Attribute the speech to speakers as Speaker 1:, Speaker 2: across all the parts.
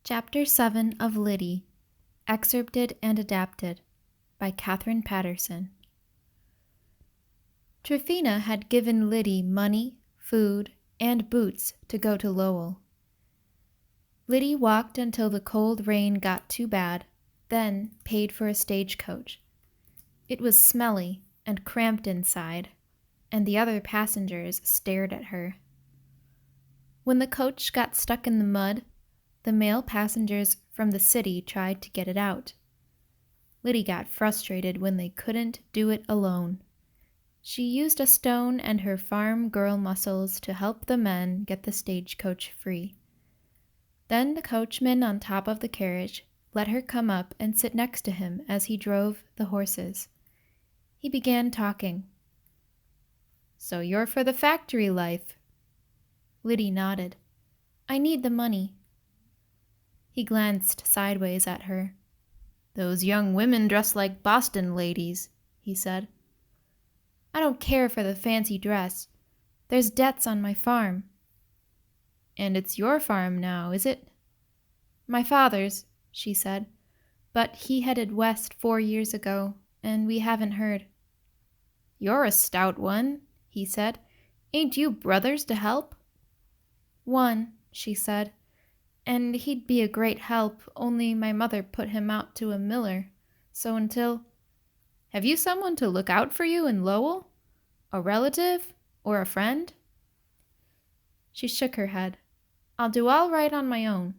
Speaker 1: Chapter 7 of Lyddie, Excerpted and Adapted by Katherine Paterson. Tryphena had given Lyddie money, food, and boots to go to Lowell. Lyddie walked until the cold rain got too bad, then paid for a stagecoach. It was smelly and cramped inside, and the other passengers stared at her. When the coach got stuck in the mud, the male passengers from the city tried to get it out. Lyddie got frustrated when they couldn't do it alone. She used a stone and her farm girl muscles to help the men get the stagecoach free. Then the coachman on top of the carriage let her come up and sit next to him as he drove the horses. He began talking. "So you're for the factory life?" Lyddie nodded. "I need the money." He glanced sideways at her. "Those young women dress like Boston ladies," he said. "I don't care for the fancy dress. There's debts on my farm." "And it's your farm now, is it?" "My father's," she said, "but he headed west 4 years ago, and we haven't heard." "You're a stout one," he said. "Ain't you brothers to help?" "One," she said, "and he'd be a great help, only my mother put him out to a miller, so until—" "Have you someone to look out for you in Lowell? A relative or a friend?" She shook her head. "I'll do all right on my own."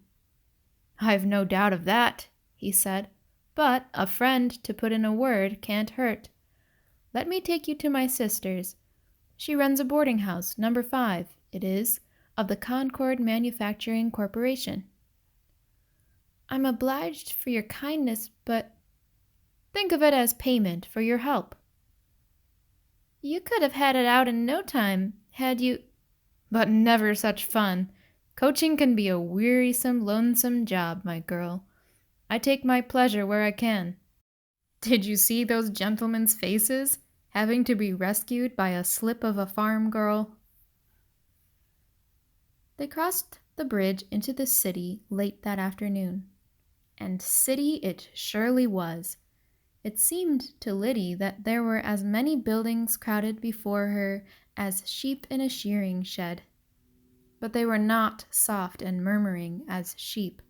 Speaker 1: "I've no doubt of that," he said, "but a friend to put in a word can't hurt. Let me take you to my sister's. She runs a boarding house, number 5, it is, of the Concord Manufacturing Corporation." "I'm obliged for your kindness, but—" "Think of it as payment for your help." "You could have had it out in no time, had you—" "But never such fun. Coaching can be a wearisome, lonesome job, my girl. I take my pleasure where I can. Did you see those gentlemen's faces, having to be rescued by a slip of a farm girl?" They crossed the bridge into the city late that afternoon. And city it surely was. It seemed to Lyddie that there were as many buildings crowded before her as sheep in a shearing shed. But they were not soft and murmuring as sheep.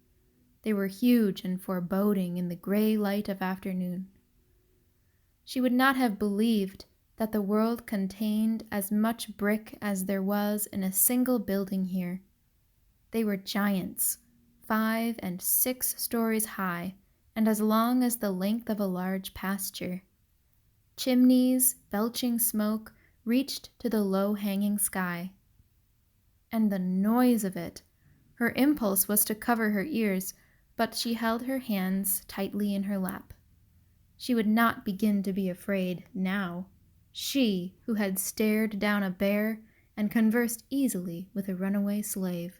Speaker 1: They were huge and foreboding in the gray light of afternoon. She would not have believed that the world contained as much brick as there was in a single building here. They were giants, 5 and 6 stories high, and as long as the length of a large pasture. Chimneys, belching smoke, reached to the low-hanging sky. And the noise of it! Her impulse was to cover her ears, but she held her hands tightly in her lap. She would not begin to be afraid now. She, who had stared down a bear and conversed easily with a runaway slave.